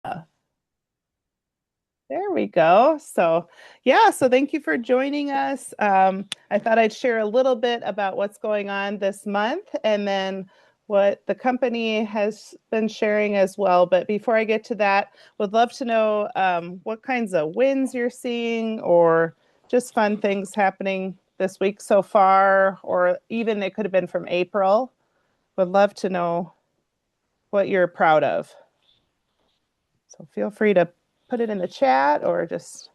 There we go. So thank you for joining us. I thought I'd share a little bit about what's going on this month and then what the company has been sharing as well. But before I get to that, would love to know what kinds of wins you're seeing or just fun things happening this week so far, or even it could have been from April. Would love to know what you're proud of. So feel free to put it in the chat or just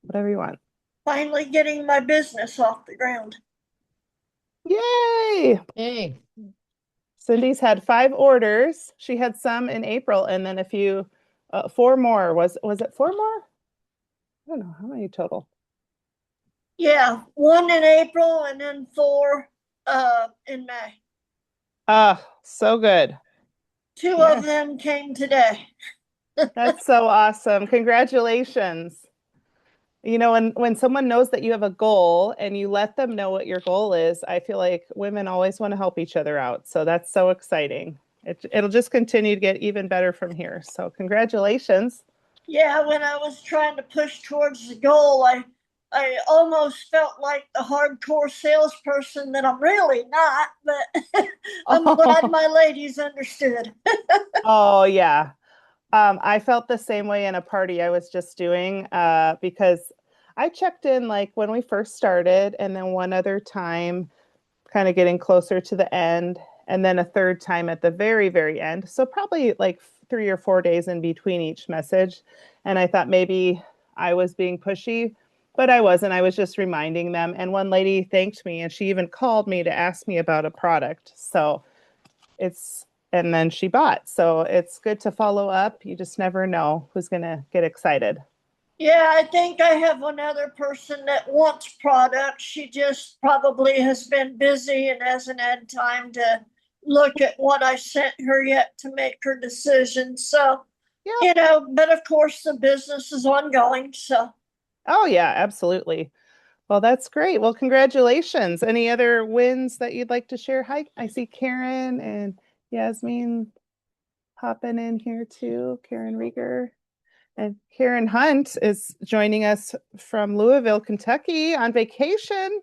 whatever you want. Finally getting my business off the ground. Yay! Hey, Cindy's had 5 orders. She had some in April and then four more. Was it four more? I don't know. How many total? Yeah, one in April and then four in May. Ah, so good. Two Yeah, of them came today. that's so awesome. Congratulations. You know, when someone knows that you have a goal and you let them know what your goal is, I feel like women always want to help each other out. So that's so exciting. It'll just continue to get even better from here. So congratulations. Yeah, when I was trying to push towards the goal, I almost felt like the hardcore salesperson that I'm really not, but I'm glad Oh, my ladies understood. oh yeah. I felt the same way in a party I was just doing because I checked in like when we first started, and then one other time, kind of getting closer to the end, and then a third time at the very, very end. So probably like 3 or 4 days in between each message. And I thought maybe I was being pushy, but I wasn't. I was just reminding them. And one lady thanked me, and she even called me to ask me about a product. It's and then she bought. So it's good to follow up. You just never know who's going to get excited. Yeah, I think I have another person that wants products. She just probably has been busy and hasn't had time to look at what I sent her yet to make her decision. So, Yep. but of course the business is ongoing. So, Oh, yeah, absolutely. Well, that's great. Well, congratulations. Any other wins that you'd like to share? Hi, I see Karen and Yasmin popping in here too. Karen Rieger. And Karen Hunt is joining us from Louisville, Kentucky on vacation.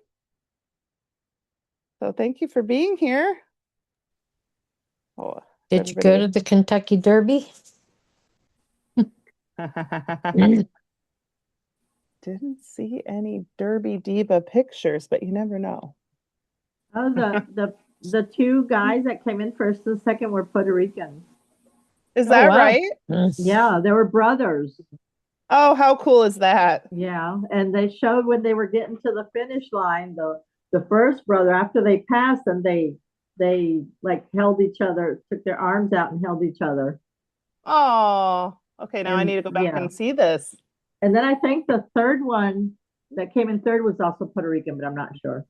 So thank you for being here. Oh, did you go everybody. to the Kentucky Derby? Didn't see any Derby Diva pictures, but you never know. Oh, the two guys that came in first and second were Puerto Ricans. Is Oh, that wow. right? Yeah, they were brothers. Oh, how cool is that? Yeah, and they showed when they were getting to the finish line, the first brother after they passed and they like held each other, took their arms out and held each other. Oh, okay. Now I And need to go back yeah, and see this. and then I think the third one that came in third was also Puerto Rican, but I'm not sure.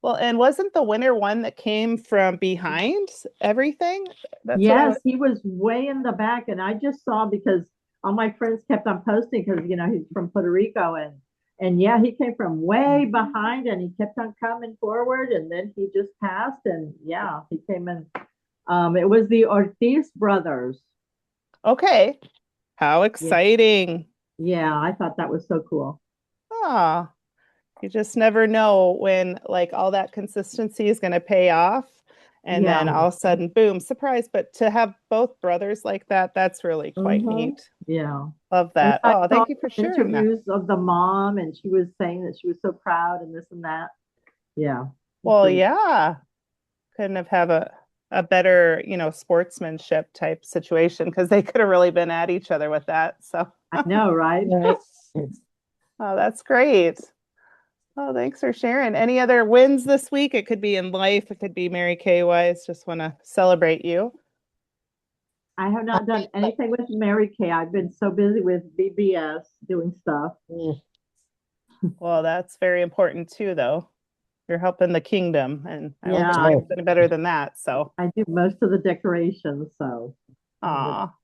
Well, and wasn't the winner one that came from behind everything? That's what I Yes, was. he was way in the back, and I just saw because all my friends kept on posting because he's from Puerto Rico, and yeah, he came from way behind, and he kept on coming forward, and then he just passed, and yeah, he came in. It was the Ortiz brothers. Okay. How Yeah, exciting. yeah, I thought that was so cool. Ah, you just never know when like all that consistency is going to pay off. And Yeah, then all of a sudden, boom, surprise. But to have both brothers like that, that's really quite hmm neat. yeah. Love And that. I Oh, saw thank you for some sharing that. interviews of the mom, and she was saying that she was so proud and this and that. Yeah, it's Well, really yeah. Couldn't have a better, sportsmanship type situation because they could have really been at each other with that. So, I know, right? Right. oh, that's great. Oh, thanks for sharing. Any other wins this week? It could be in life, it could be Mary Kay wise. Just want to celebrate you. I have not done anything with Mary Kay. I've been so busy with BBS doing stuff. Mm. Well, that's very important too, though. You're helping the kingdom, and I don't Yeah, think it gets any better than that. So, I do most of the decorations. So, aw,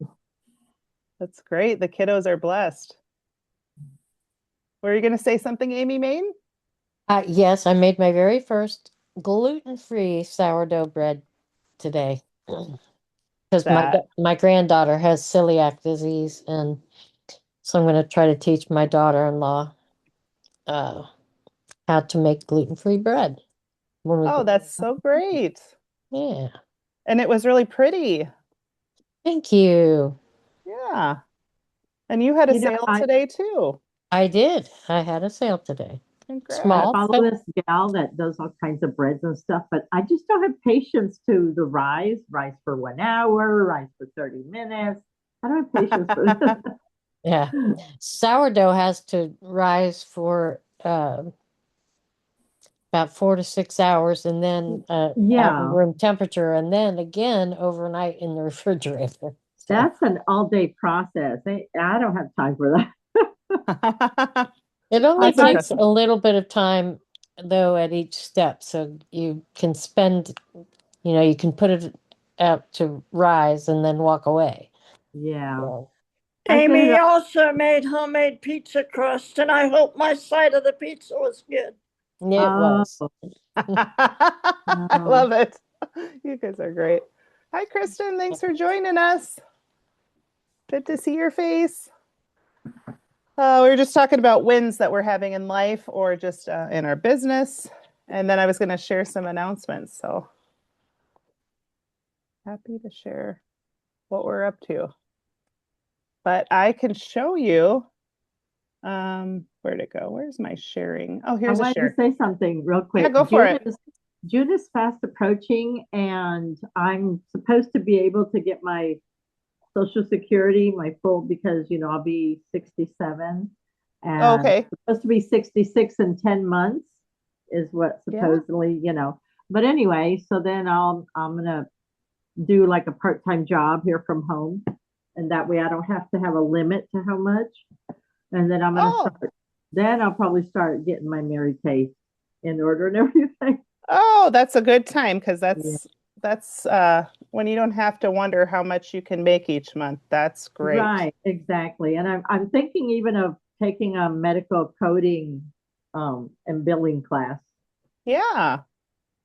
that's great. The kiddos are blessed. Were you going to say something, Amy Main? Yes, I made my very first gluten-free sourdough bread today. because that. my granddaughter has celiac disease, and so I'm going to try to teach my daughter-in-law uh, how to make gluten-free bread when we Oh, go. that's so great. Yeah, And it was really pretty. thank you. Yeah. And you had a You know, sale today too. I did. I had a sale today. I Small, Congrats. follow but this gal that does all kinds of breads and stuff, but I just don't have patience to the rise for 1 hour, rise for 30 minutes. I don't have patience for this. yeah, sourdough has to rise for about 4 to 6 hours, and then at Yeah, room temperature, and then again overnight in the refrigerator. So that's an all day process. I don't have time for that. it only I That's got takes a interesting. little bit of time though at each step, so you can spend, you can put it out to rise and then walk away. yeah. So I get Amy it. also made homemade pizza crust, and I hope my side of the pizza was good. it Oh, was. I oh. love it. You guys are great. Hi, Kristen. Thanks for joining us. Good to see your face. We were just talking about wins that we're having in life or just in our business. And then I was going to share some announcements. So happy to share what we're up to. But I can show you. Where'd it go? Where's my sharing? Oh, I here's a wanted to share. say something real Yeah, quick. go for it. June is fast approaching, and I'm supposed to be able to get my Social Security, my full, because I'll be 67, Oh, and okay. supposed to be 66 in 10 months is what Yeah. supposedly. But anyway, so then I'm gonna do like a part-time job here from home, and that way I don't have to have a limit to how much. And then Oh, I'll probably start getting my Mary Kay in order and everything. oh, that's a good time because Yeah. that's when you don't have to wonder how much you can make each month. That's great. Right, exactly. And I'm thinking even of taking a medical coding and billing class. Yeah.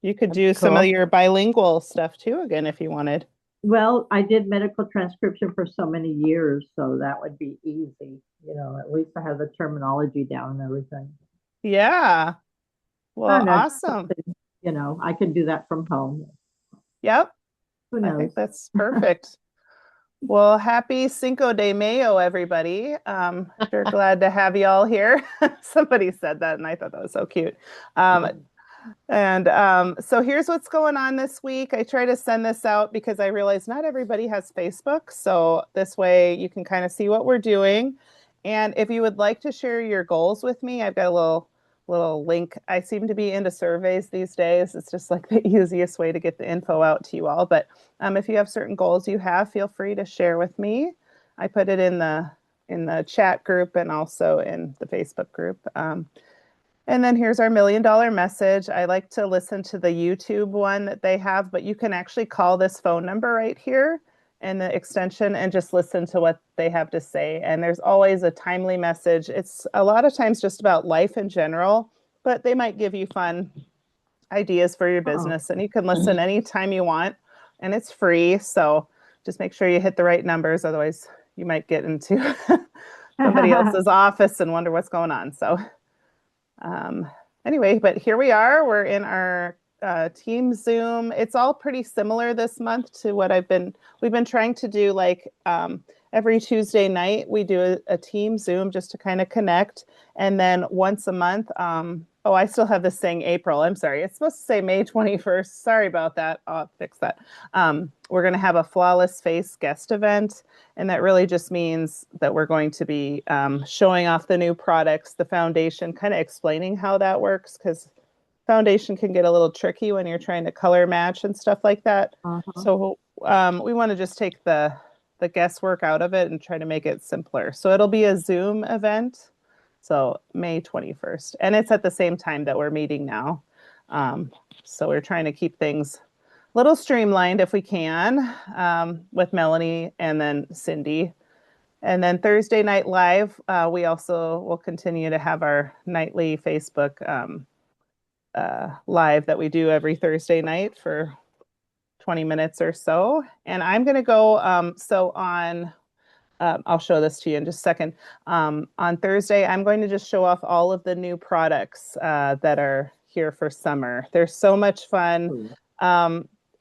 You could That'd be do some of cool. your bilingual stuff too again if you wanted. Well, I did medical transcription for so many years, so that would be easy. At least I have the terminology down and everything. Yeah. I Well, don't know, just awesome. something, I can do that from home. Yep. Who I think knows? that's perfect. Well, happy Cinco de Mayo, everybody. Sure glad to have you all here. Somebody said that, and I thought that was so cute. Um, and so here's what's going on this week. I try to send this out because I realize not everybody has Facebook. So this way you can kind of see what we're doing. And if you would like to share your goals with me, I've got a little link. I seem to be into surveys these days. It's just like the easiest way to get the info out to you all. But if you have certain goals you have, feel free to share with me. I put it in the chat group and also in the Facebook group. And then here's our $1 million message. I like to listen to the YouTube one that they have, but you can actually call this phone number right here and the extension and just listen to what they have to say. And there's always a timely message. It's a lot of times just about life in general, but they might give you fun ideas for your Oh, business. And you can listen anytime you want, and it's free. So just make sure you hit the right numbers. Otherwise, you might get into somebody else's office and wonder what's going on. So um, anyway, but here we are. We're in our team Zoom. It's all pretty similar this month to what we've been trying to do like every Tuesday night, we do a team Zoom just to kind of connect. And then once a month, oh, I still have this saying April. I'm sorry. It's supposed to say May 21st. Sorry about that. I'll fix that. We're going to have a Flawless Face guest event. And that really just means that we're going to be showing off the new products, the foundation, kind of explaining how that works because foundation can get a little tricky when you're trying to color match and stuff like that. uh-huh. So we want to just take the guesswork out of it and try to make it simpler. So it'll be a Zoom event. So May 21st. And it's at the same time that we're meeting now. Um, so we're trying to keep things a little streamlined if we can with Melanie and then Cindy. And then Thursday Night Live, we also will continue to have our nightly Facebook live that we do every Thursday night for 20 minutes or so. And I'm going to go, so on, I'll show this to you in just a second. On Thursday, I'm going to just show off all of the new products that are here for summer. They're so much fun.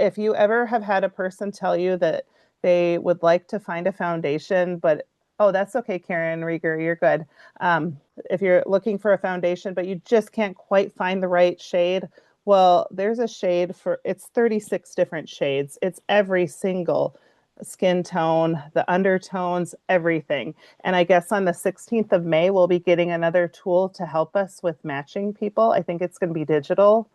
If you ever have had a person tell you that they would like to find a foundation, but oh, that's okay, Karen Rieger, you're good. If you're looking for a foundation, but you just can't quite find the right shade, well, there's a shade for, it's 36 different shades. It's every single skin tone, the undertones, everything. And I guess on the 16th of May, we'll be getting another tool to help us with matching people. I think it's going to be digital.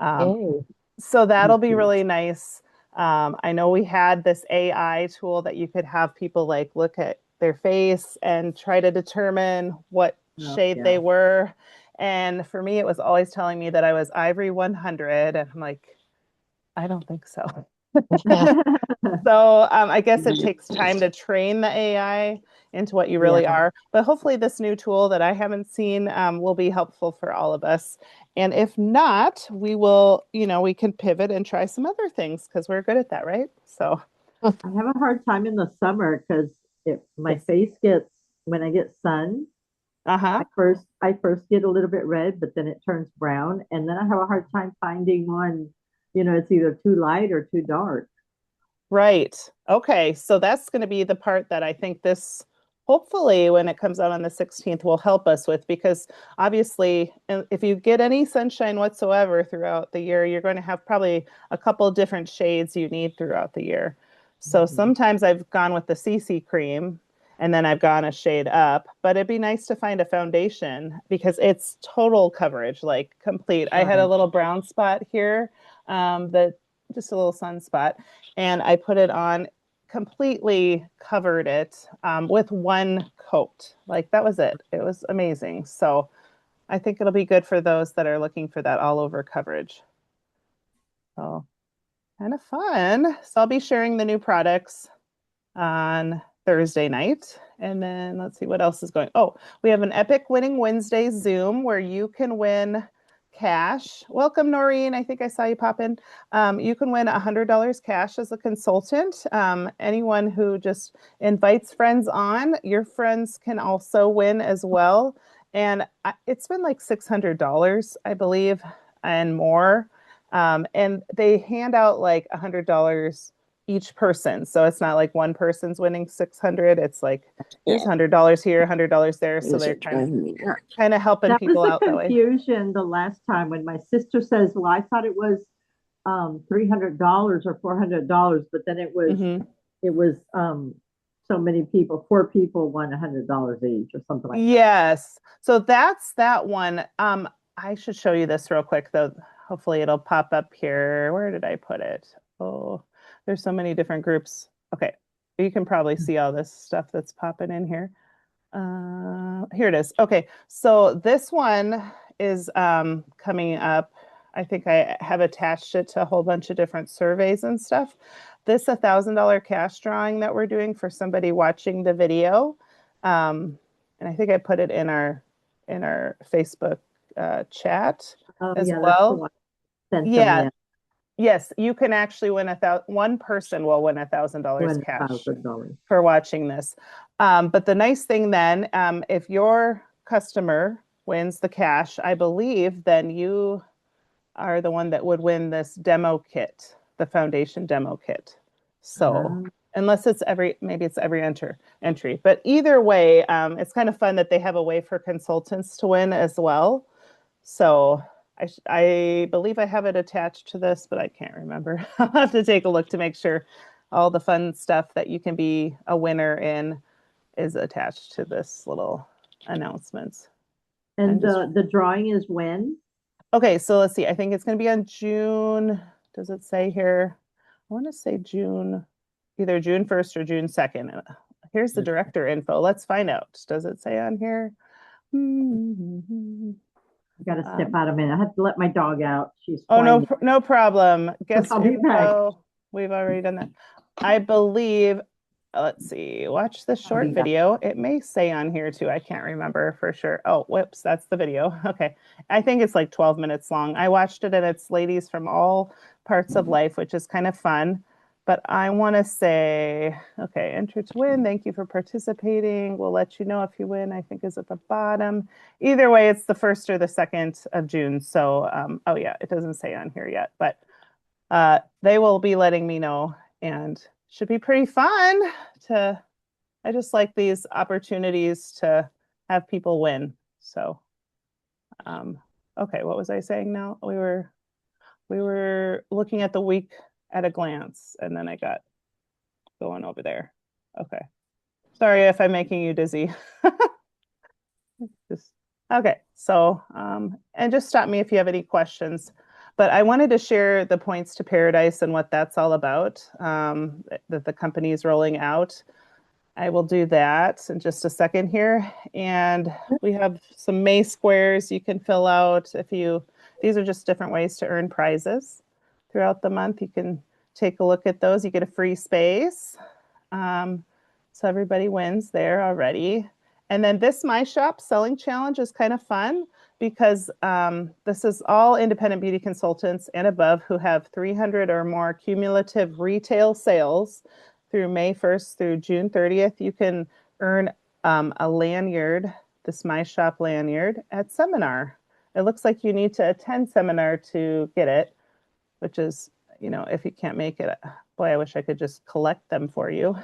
Yay. So that'll be really nice. I know we had this AI tool that you could have people like look at their face and try to determine what shade they were. And for me, it was always telling me that I was Ivory 100. And I'm like, I don't think so. So I guess it takes time to train the AI into what you really are. But hopefully this new tool that I haven't seen will be helpful for all of us. And if not, we will, we can pivot and try some other things because we're good at that, right? So I have a hard time in the summer because my face gets, when I get sun, I first get a little bit red, but then it turns brown. And then I have a hard time finding one, it's either too light or too dark. Right. Okay. So that's going to be the part that I think this, hopefully, when it comes out on the 16th, will help us with, because obviously, if you get any sunshine whatsoever throughout the year, you're going to have probably a couple different shades you need throughout the year. So sometimes I've gone with the CC cream and then I've gone a shade up, but it'd be nice to find a foundation because it's total coverage, like complete. I had a little brown spot here, just a little sunspot, and I put it on, completely covered it with one coat. Like that was it. It was amazing. So I think it'll be good for those that are looking for that all over coverage. So kind of fun. So I'll be sharing the new products on Thursday night. And then let's see what else is going. Oh, we have an Epic Winning Wednesday Zoom where you can win cash. Welcome, Noreen. I think I saw you pop in. You can win $100 cash as a consultant. Anyone who just invites friends on, your friends can also win as well. And it's been like $600, I believe, and more. And they hand out like $100 each person. So it's not like one person's winning 600. It's like here's $100 here, $100 there. So they're kind of helping people out that way. That was the confusion the last time when my sister says, well, I thought it was $300 or $400, but then it was so many people, 4 people won $100 each or something like that. Yes. So that's that one. I should show you this real quick though. Hopefully it'll pop up here. Where did I put it? Oh, there's so many different groups. Okay. You can probably see all this stuff that's popping in here. Here it is. Okay. So this one is coming up. I think I have attached it to a whole bunch of different surveys and stuff. This $1,000 cash drawing that we're doing for somebody watching the video. And I think I put it in our Facebook chat as well. Yeah. Yes, you can actually win one person will win $1,000 cash for watching this. But the nice thing then, if your customer wins the cash, I believe then you are the one that would win this demo kit, the foundation demo kit. So unless it's maybe it's every entry. But either way, it's kind of fun that they have a way for consultants to win as well. So I believe I have it attached to this, but I can't remember. I'll have to take a look to make sure all the fun stuff that you can be a winner in is attached to this little announcements. And the drawing is when? Okay, so let's see. I think it's going to be on June. Does it say here? I want to say June, either June 1st or June 2nd. Here's the director info. Let's find out. Does it say on here? Got to step out a minute. I have to let my dog out. She's no problem. Guest I'll be info. We've already done that. I believe. Let's see. Watch the short video. It may say on here too. I can't remember for sure. Oh, whoops. That's the video. Okay. I think it's like 12 minutes long. I watched it and it's ladies from all parts of life, which is kind of fun. But I want to say, okay, enter to win. Thank you for participating. We'll let you know if you win, I think is at the bottom. Either way, it's the 1st or the 2nd of June. So, oh yeah, it doesn't say on here yet, but they will be letting me know, and should be pretty fun to, I just like these opportunities to have people win. So, okay, what was I saying now? We were looking at the week at a glance, and then I got going over there. Okay. Sorry if I'm making you dizzy. Just, okay, so, and just stop me if you have any questions. But I wanted to share the Points to Paradise and what that's all about, that the company is rolling out. I will do that in just a second here. And we have some May squares you can fill out if you, these are just different ways to earn prizes throughout the month. You can take a look at those. You get a free space. So everybody wins there already. And then this My Shop selling challenge is kind of fun because this is all independent beauty consultants and above who have 300 or more cumulative retail sales through May 1st through June 30th. You can earn a lanyard, this My Shop lanyard at seminar. It looks like you need to attend seminar to get it, which is, you know, if you can't make it, boy, I wish I could just collect them for you.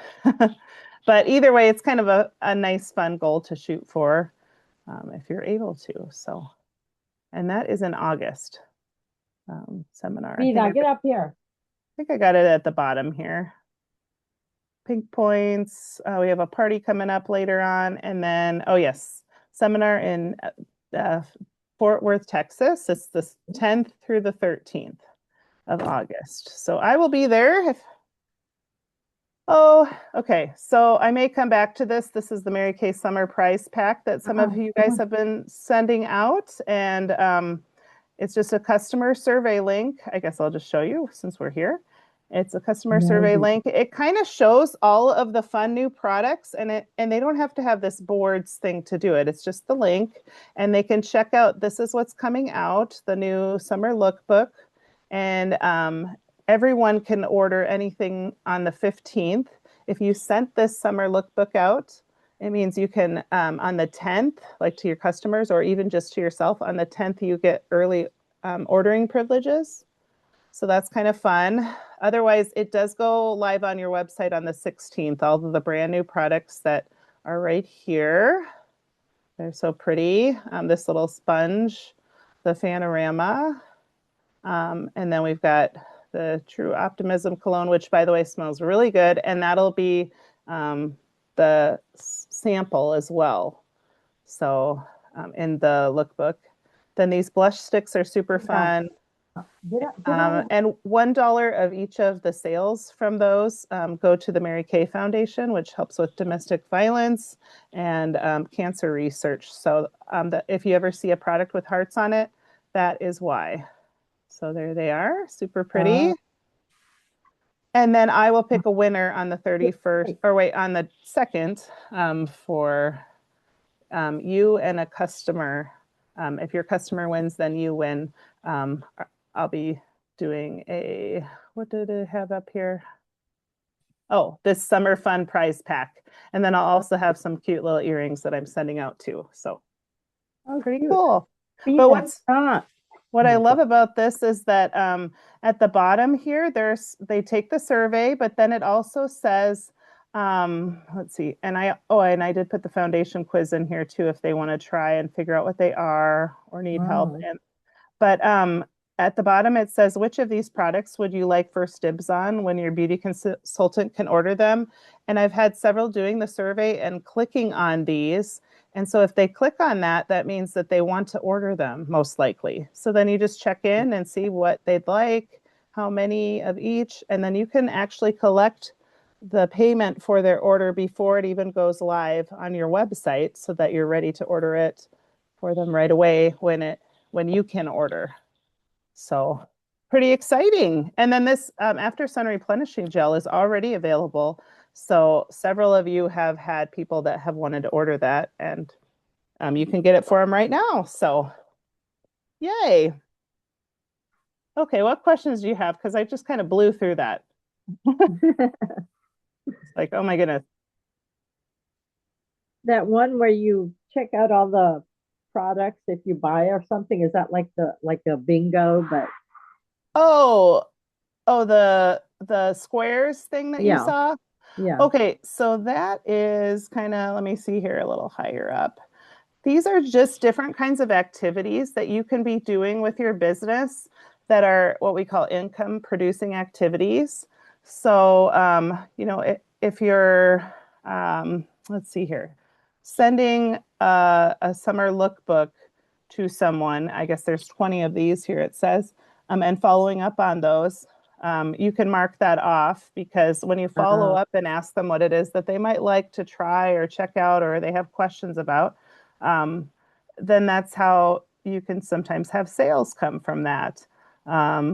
But either way, it's kind of a nice, fun goal to shoot for if you're able to. So, and that is in August seminar. Rita, get up here. I think I got it at the bottom here. Pink Points. We have a party coming up later on. And then, oh yes, seminar in Fort Worth, Texas. It's the 10th through the 13th of August. So I will be there. Oh, okay. So I may come back to this. This is the Mary Kay Summer Prize Pack that some of you guys have been sending out. And it's just a customer survey link. I guess I'll just show you since we're here. It's a customer survey link. It kind of shows all of the fun new products, and they don't have to have this boards thing to do it. It's just the link, and they can check out, this is what's coming out, the new summer lookbook. And everyone can order anything on the 15th. If you sent this summer lookbook out, it means you can, on the 10th, like to your customers, or even just to yourself, on the 10th, you get early ordering privileges. So that's kind of fun. Otherwise, it does go live on your website on the 16th. All of the brand new products that are right here. They're so pretty. This little sponge, the Fanorama. And then we've got the True Optimism cologne, which, by the way, smells really good. And that'll be the sample as well. So in the lookbook. Then these blush sticks are super fun. And $1 of each of the sales from those go to the Mary Kay Foundation, which helps with domestic violence and cancer research. So if you ever see a product with hearts on it, that is why. So there they are, super pretty. And then I will pick a winner on the 31st, or wait, on the 2nd for you and a customer. If your customer wins, then you win. I'll be doing a, what did it have up here? Oh, this summer fun prize pack. And then I'll also have some cute little earrings that I'm sending out too. So pretty cool. But what I love about this is that at the bottom here, they take the survey, but then it also says, let's see, and I did put the foundation quiz in here too, if they want to try and figure out what they are or need help. But at the bottom, it says, which of these products would you like first dibs on when your beauty consultant can order them? And I've had several doing the survey and clicking on these. And so if they click on that, that means that they want to order them, most likely. So then you just check in and see what they'd like, how many of each, and then you can actually collect the payment for their order before it even goes live on your website so that you're ready to order it for them right away when you can order. So pretty exciting. And then this After Sun Replenishing Gel is already available. So several of you have had people that have wanted to order that, and you can get it for them right now. So yay. Okay, what questions do you have? Because I just kind of blew through that. It's like, oh my goodness. That one where you check out all the products if you buy or something, is that like a bingo, but Oh, oh, the squares thing that you yeah, saw? yeah. Okay, so that is kind of, let me see here a little higher up. These are just different kinds of activities that you can be doing with your business that are what we call income producing activities. So, if you're, let's see here, sending a summer lookbook to someone, I guess there's 20 of these here, it says, and following up on those, you can mark that off because when you follow Uh, up and ask them what it is that they might like to try or check out or they have questions about, um, then that's how you can sometimes have sales come from that.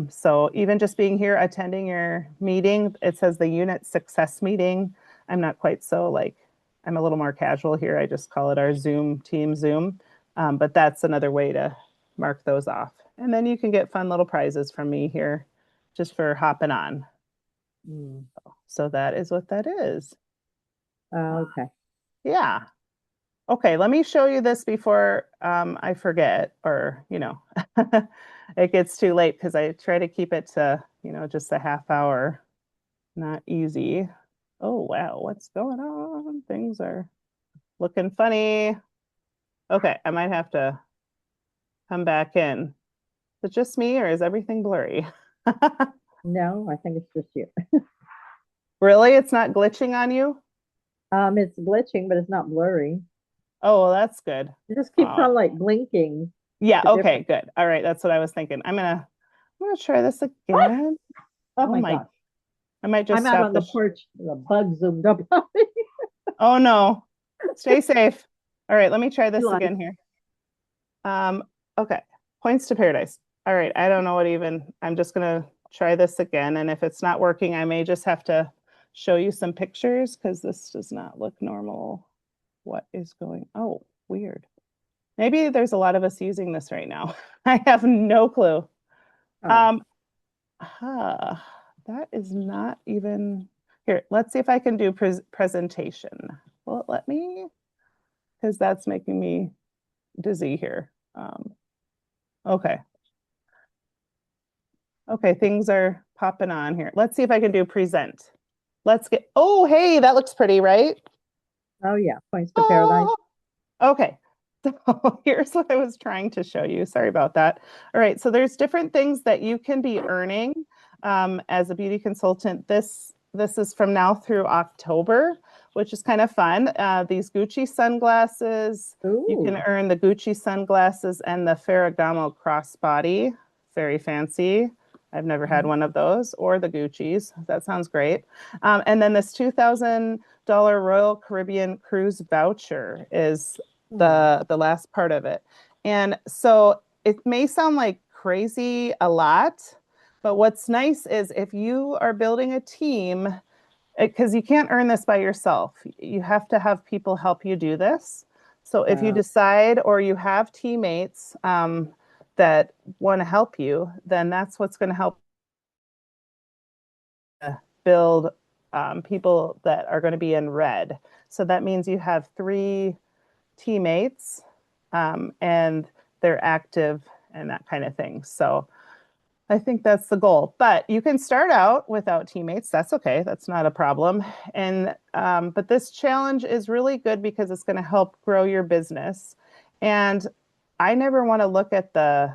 So even just being here, attending your meeting, it says the unit success meeting. I'm not quite so like, I'm a little more casual here. I just call it our Zoom team Zoom. But that's another way to mark those off. And then you can get fun little prizes from me here just for hopping on. mm, So that is what that is. okay. Yeah. Okay, let me show you this before I forget or, it gets too late because I try to keep it to, just a half hour. Not easy. Oh, wow, what's going on? Things are looking funny. Okay, I might have to come back in. Is it just me or is everything blurry? No, I think it's just you. Really? It's not glitching on you? It's glitching, but it's not blurry. Oh, well, that's good. It just keeps Uh, on like blinking yeah, to okay, different. good. All right, that's what I was thinking. I'm gonna try this again. Oh Oh my my, gosh. I might just I'm out stop on the this. porch. The bug zoomed up on me. Oh no. Stay safe. All right, let me try You this like, again here. Um, okay. Points to paradise. All right, I don't know what even, I'm just gonna try this again. And if it's not working, I may just have to show you some pictures because this does not look normal. What is going, oh, weird. Maybe there's a lot of us using this right now. I have no clue. oh, Um, huh, that is not even, here, let's see if I can do presentation. Will it let me? Because that's making me dizzy here. Okay. Okay, things are popping on here. Let's see if I can do present. Let's get, oh, hey, that looks pretty, right? oh yeah, points to paradise. Oh, okay. So here's what I was trying to show you. Sorry about that. All right, so there's different things that you can be earning as a beauty consultant. This is from now through October, which is kind of fun. These Gucci sunglasses, you can Ooh. earn the Gucci sunglasses and the Ferragamo crossbody. Very fancy. I've never had one of those, or the Gucci's. That sounds great. And then this $2,000 Royal Caribbean cruise voucher is Hmm. the last part of it. And so it may sound like crazy a lot, but what's nice is if you are building a team, because you can't earn this by yourself, you have to have people help you do this. So if you Wow. decide or you have teammates that want to help you, then that's what's going to help build people that are going to be in red. So that means you have three teammates and they're active and that kind of thing. So I think that's the goal. But you can start out without teammates. That's okay. That's not a problem. And but this challenge is really good because it's going to help grow your business. And I never want to look at the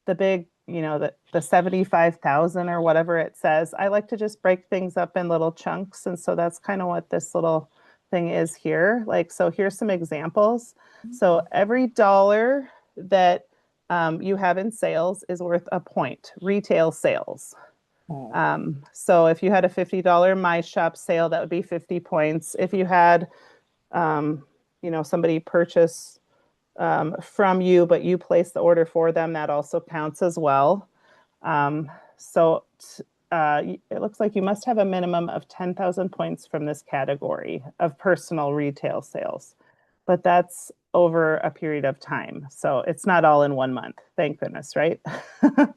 big, the 75,000 or whatever it says. I like to just break things up in little chunks. And so that's kind of what this little thing is here. Like, so here's some examples. So every dollar that you have in sales is worth a point, retail sales. Oh, So if you had a $50 My Shop sale, that would be 50 points. If you had, somebody purchase from you, but you place the order for them, that also counts as well. So it looks like you must have a minimum of 10,000 points from this category of personal retail sales, but that's over a period of time. So it's not all in 1 month. Thank goodness, right? Because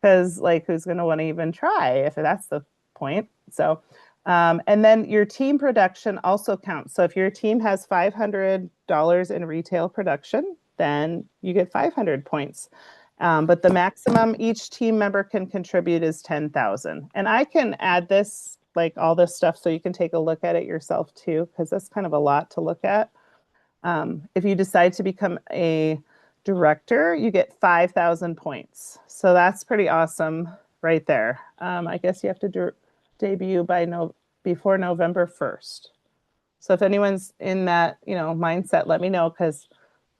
because like who's going to want to even try if that's the point? So, and then your team production also counts. So if your team has $500 in retail production, then you get 500 points. But the maximum each team member can contribute is 10,000. And I can add this, like all this stuff, so you can take a look at it yourself too, because that's kind of a lot to look at. If you decide to become a director, you get 5,000 points. So that's pretty awesome right there. I guess you have to debut before November 1st. So if anyone's in that, mindset, let me know, because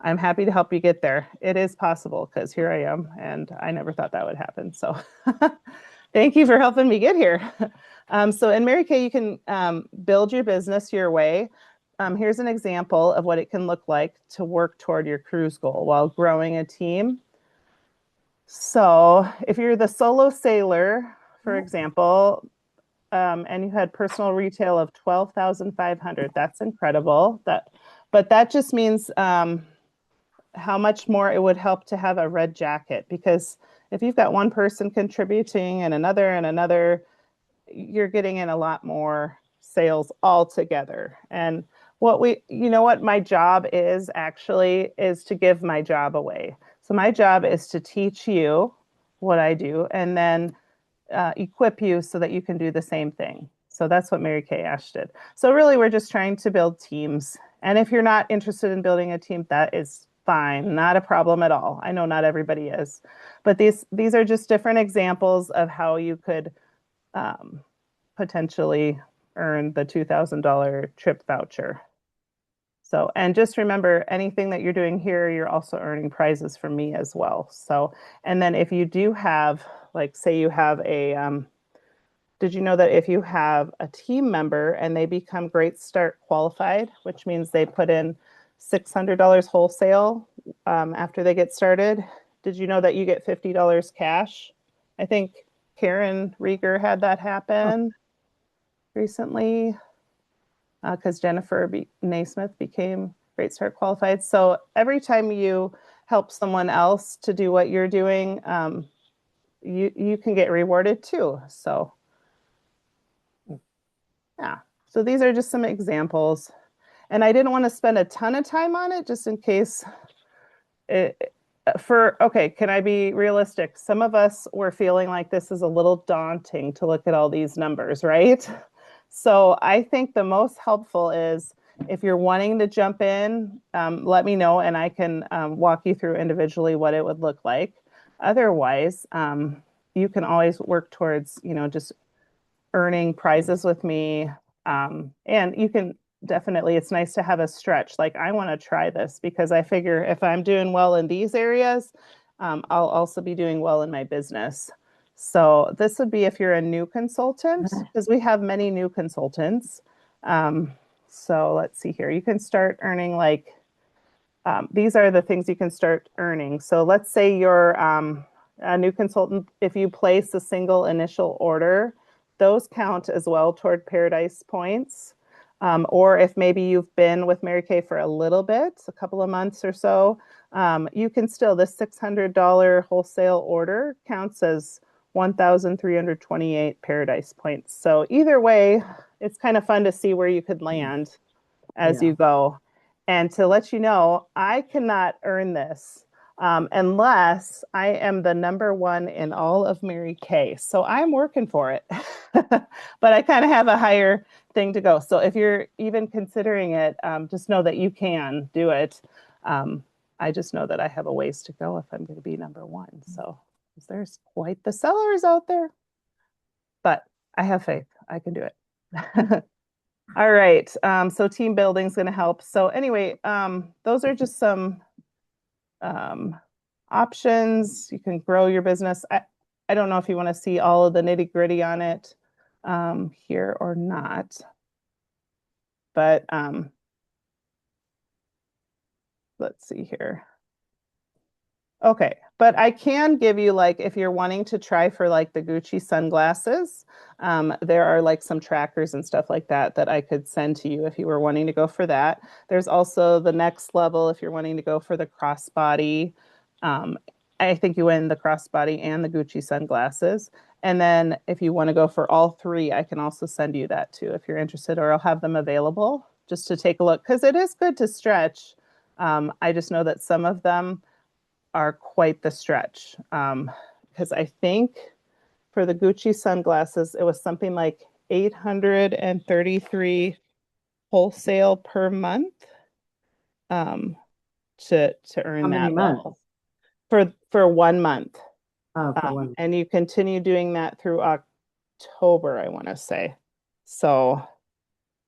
I'm happy to help you get there. It is possible, because here I am, and I never thought that would happen. So thank you for helping me get here. So in Mary Kay, you can build your business your way. Here's an example of what it can look like to work toward your cruise goal while growing a team. So if you're the solo sailor, for example, and you had personal retail of 12,500, that's incredible. But that just means how much more it would help to have a red jacket, because if you've got one person contributing and another, you're getting in a lot more sales altogether. And what my job is actually is to give my job away. So my job is to teach you what I do and then equip you so that you can do the same thing. So that's what Mary Kay Ash did. So really, we're just trying to build teams. And if you're not interested in building a team, that is fine, not a problem at all. I know not everybody is, but these are just different examples of how you could potentially earn the $2,000 trip voucher. So, and just remember, anything that you're doing here, you're also earning prizes from me as well. So, and then if you do have, like, say you have did you know that if you have a team member and they become Great Start qualified, which means they put in $600 wholesale after they get started, did you know that you get $50 cash? I think Karen Rieger had that happen recently, because Jennifer Naismith became Great Start qualified. So every time you help someone else to do what you're doing, you can get rewarded too. So yeah, so these are just some examples. And I didn't want to spend a ton of time on it just in case okay, can I be realistic? Some of us were feeling like this is a little daunting to look at all these numbers, right? So I think the most helpful is if you're wanting to jump in, let me know and I can walk you through individually what it would look like. Otherwise, you can always work towards, just earning prizes with me. And you can definitely, it's nice to have a stretch. Like, I want to try this because I figure if I'm doing well in these areas, I'll also be doing well in my business. So this would be if you're a new consultant, because we have many new consultants. So let's see here. You can start earning these are the things you can start earning. So let's say you're a new consultant. If you place a single initial order, those count as well toward Paradise points. Or if maybe you've been with Mary Kay for a little bit, a couple of months or so, you can still, this $600 wholesale order counts as 1,328 Paradise points. So either way, it's kind of fun to see where you could land as you go. And to let you know, I cannot earn this unless I am the number one in all of Mary Kay. So I'm working for it, but I kind of have a higher thing to go. So if you're even considering it, just know that you can do it. I just know that I have a ways to go if I'm going to be number one. So there's quite the sellers out there, but I have faith. I can do it. All right. So team building is going to help. So anyway, those are just some options. You can grow your business. I don't know if you want to see all of the nitty gritty on it here or not, but let's see here. Okay, but I can give you, like, if you're wanting to try for like the Gucci sunglasses, there are like some trackers and stuff like that I could send to you if you were wanting to go for that. There's also the next level if you're wanting to go for the crossbody. I think you win the crossbody and the Gucci sunglasses. And then if you want to go for all three, I can also send you that too if you're interested, or I'll have them available just to take a look because it is good to stretch. I just know that some of them are quite the stretch because I think for the Gucci sunglasses, it was something like 833 wholesale per month to earn How many that months? level for 1 month. Oh, for one. And you continue doing that through October, I want to say. So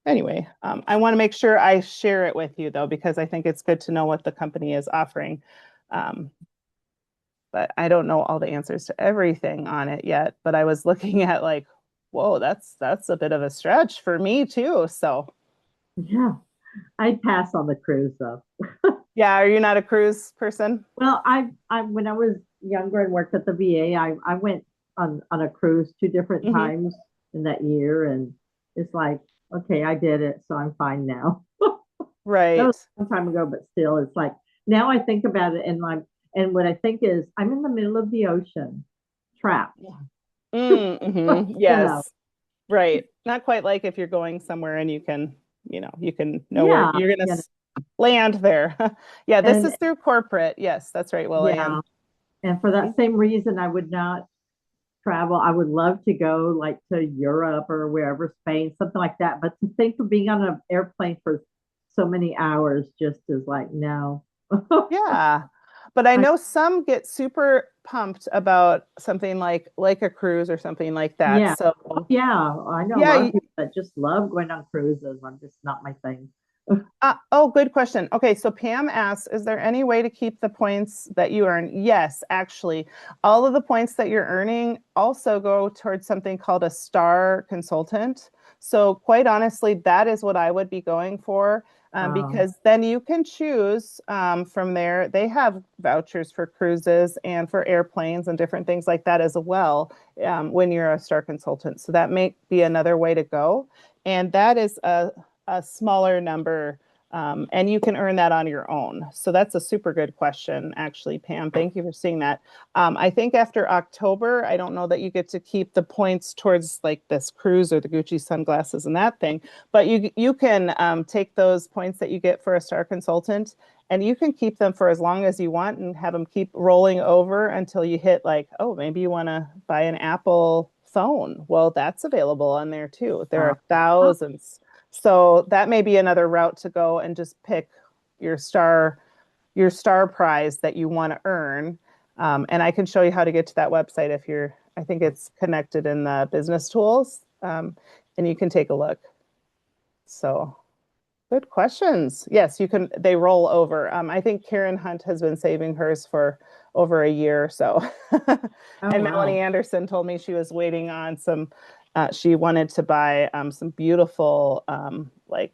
anyway, I want to make sure I share it with you though, because I think it's good to know what the company is offering. But I don't know all the answers to everything on it yet. But I was looking at like, whoa, that's a bit of a stretch for me too. So Yeah. I'd pass on the cruise though. yeah, are you not a cruise person? Well, I when I was younger and worked at the VA, I went on a cruise two different Mhm. times in that year, and it's like, okay, I did it, so I'm fine now. That Right. was a long time ago, but still, it's like now I think about it, and what I think is I'm in the middle of the ocean, trapped. Mm-hmm. You know, Yes. Right. Not quite like if you're going somewhere and you can know where yeah, you're going you to know, land there. Yeah, this and is through corporate. Yes, that's right, yeah, William. and for that same reason, I would not travel. I would love to go like to Europe or wherever, Spain, something like that. But to think of being on an airplane for so many hours just is like, no. Yeah. But I I, know some get super pumped about something like a cruise or something like that. yeah. Oh, So, yeah. I know a yeah, lot of people that just love going on cruises. I'm just not my thing. oh, good question. Okay, so Pam asks, is there any way to keep the points that you earn? Yes, actually, all of the points that you're earning also go towards something called a star consultant. So quite honestly, that is what I would be going for Um, because then you can choose from there. They have vouchers for cruises and for airplanes and different things like that as well when you're a star consultant. So that may be another way to go. And that is a smaller number and you can earn that on your own. So that's a super good question, actually, Pam. Thank you for seeing that. I think after October, I don't know that you get to keep the points towards like this cruise or the Gucci sunglasses and that thing, but you can take those points that you get for a star consultant and you can keep them for as long as you want and have them keep rolling over until you hit like, oh, maybe you want to buy an Apple phone. Well, that's available on there too. There uh, are thousands. So that may be another route to go and just pick your star prize that you want to earn. And I can show you how to get to that website if you're, I think it's connected in the business tools. And you can take a look. So good questions. Yes, you can, they roll over. I think Karen Hunt has been saving hers for over a year or so. oh, And Melanie wow. Anderson told me she was waiting on some, she wanted to buy some beautiful, like,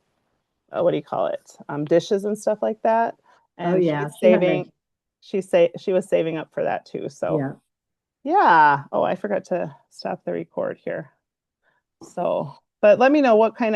what do you call it? Dishes and stuff like that. Oh, And yeah. She had mentioned, she was saving up for that too. So yeah. yeah. Oh, I forgot to stop the record here. So, but let me know what kind of